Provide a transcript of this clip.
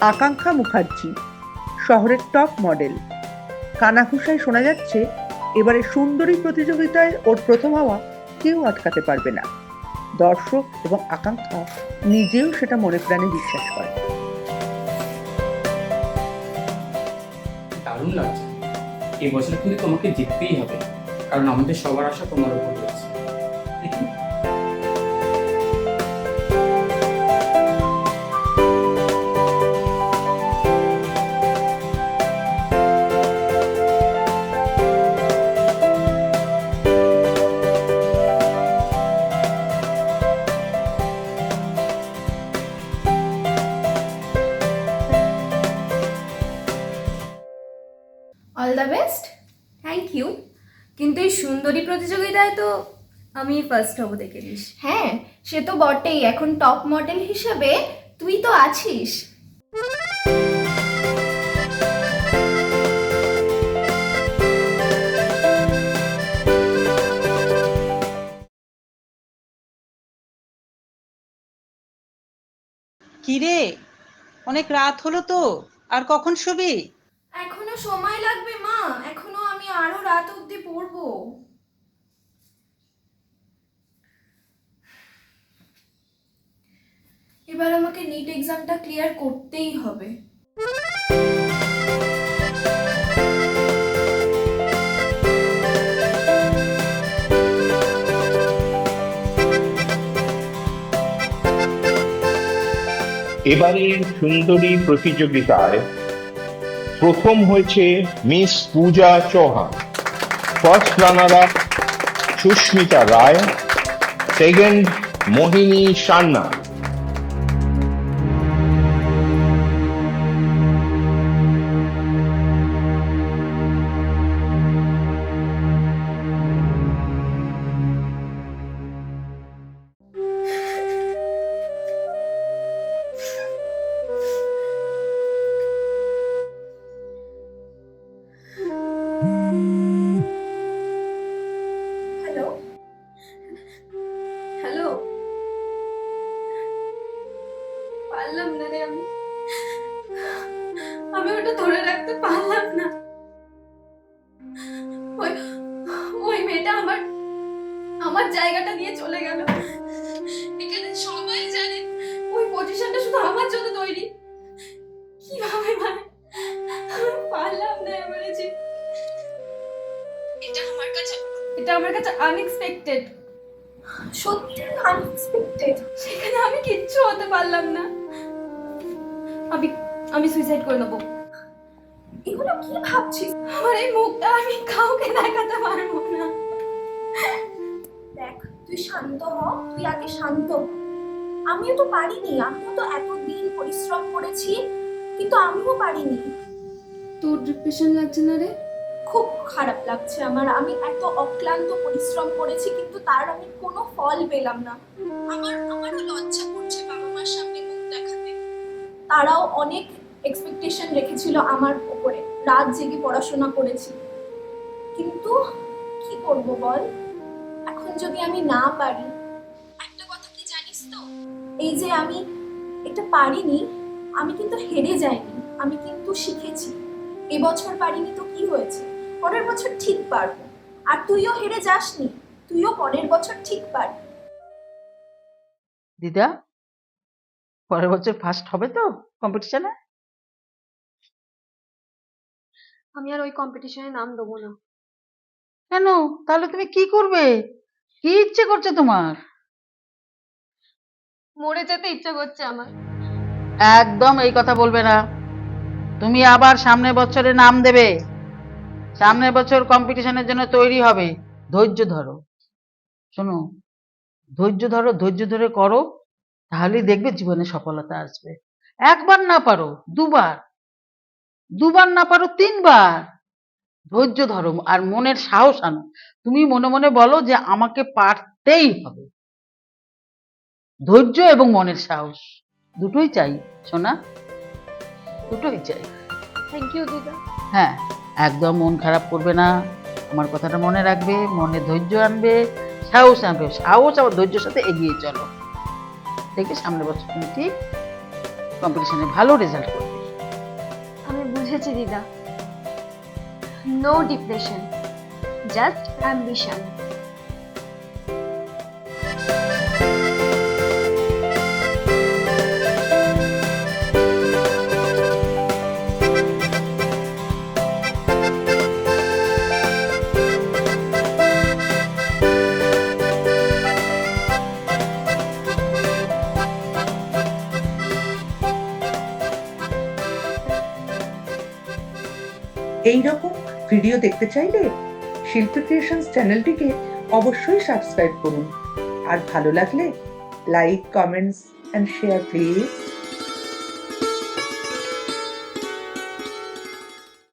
আকাঙ্ক্ষা মুখার্জি শহরের top model. কানাঘুষায় শোনা যাচ্ছে এবারে সুন্দরী প্রতিযোগিতায় ওর প্রথম হওয়া কেউ আটকাতে পারবে না। দর্শক এবং আকাঙ্ক্ষা নিজেও সেটা মনে প্রাণে বিশ্বাস করে। দারুণ লাগছে। এবছর কিন্তু তোমাকে জিততেই হবে, কারণ আমাদের সবার আশা তোমার উপর রয়েছে। দেখি all the best. Thank you. কিন্তু এই সুন্দরী প্রতিযোগিতায় তো আমি ফার্স্ট হব, দেখে নিস। হ্যাঁ, সে তো বটেই। এখন টপ মডেল হিসেবে তুই তো আছিস। কিরে, অনেক রাত হলো তো, আর কখন শুবি? এখনো সময় লাগবে মা, এখনো আমি আরো রাত অবধি পড়বো। এবার আমাকে নিট এক্সামটা ক্লিয়ার করতেই হবে। এবারের সুন্দরী প্রতিযোগিতায় প্রথম হয়েছে Miss Puja Chauhan, first runner up Sushmita Roy, second Mohini Sanna. Hello hello, পারলাম না রে, আমি ওটা ধরে রাখতে পারলাম না। ওই ওই মেয়েটা আমার জায়গাটা নিয়ে চলে গেল। এখানে সবাই জানে ওই পজিশনটা শুধু আমার জন্য তৈরি। কিভাবে মানে আমি পারলাম না এবারে যে। এটা আমার কাছে আনএক্সপেক্টেড, সত্যি আনএক্সপেক্টেড। সেখানে আমি কিচ্ছু হতে পারলাম না। আমি সুইসাইড করে নেবো। এগুলো কি ভাবছিস? আমার এই মুখটা আমি কাউকে দেখাতে পারবো না। দেখ, তুই শান্ত হ, তুই আগে শান্ত হ। আমিও তো পারিনি, আমিও তো এতদিন পরিশ্রম করেছি, কিন্তু আমিও পারিনি। তোর ডিপ্রেশন লাগছে না রে? খুব খারাপ লাগছে আমার। আমি এত অক্লান্ত পরিশ্রম করেছি, কিন্তু তার আমি কোনো ফল পেলাম না। আমারও লজ্জা করছে বাবা মার সামনে মুখ দেখাতে। তারাও অনেক এক্সপেকটেশন রেখেছিল আমার উপরে, রাত জেগে পড়াশোনা করেছি, কিন্তু কি করব বল? এখন যদি আমি না পারি, একটা কথা কি জানিস তো, এই যে আমি এটা পারিনি, আমি কিন্তু হেরে যাইনি, আমি কিন্তু শিখেছি। এবছর পারিনি তো কি হয়েছে, পরের বছর ঠিক পারবো। আর তুইও হেরে যাসনি, তুইও পরের বছর ঠিক পারবি। দিদা, পরের বছর ফার্স্ট হবে তো কম্পিটিশনে? আমি আর ওই কম্পিটিশনে নাম দেবো না। কেন? তাহলে তুমি কি করবে? কি ইচ্ছে করছে তোমার? মরে যেতে ইচ্ছা করছে আমার। একদম এই কথা বলবে না। তুমি আবার সামনের বছরে নাম দেবে, সামনের বছর কম্পিটিশনের জন্য তৈরি হবে। ধৈর্য ধরো, শোনো, ধৈর্য ধরো, ধৈর্য ধরে করো, তাহলেই দেখবে জীবনে সফলতা আসবে। একবার না পারো দুবার, দুবার না পারো তিনবার। ধৈর্য ধরো আর মনের সাহস আনো। তুমি মনে মনে বলো যে আমাকে পারতেই হবে। ধৈর্য এবং মনের সাহস দুটোই চাই সোনা, দুটোই চাই। থ্যাংক ইউ দিদা। হ্যাঁ, একদম মন খারাপ করবে না, আমার কথাটা মনে রাখবে, মনে ধৈর্য আনবে, সাহস আনবে, সাহস আবার ধৈর্যের সাথে এগিয়ে চলো। দেখবে সামনের বছর তুমি ঠিক কম্পিটিশনে ভালো রেজাল্ট করবে। আমি বুঝেছি দিদা, নো ডিপ্রেশন, জাস্ট অ্যাম্বিশন। এই রকম ভিডিও দেখতে চাইলে শিল্পী ক্রিয়েশনস চ্যানেলটিকে অবশ্যই সাবস্ক্রাইব করুন। আর ভালো লাগলে like, comments and share please.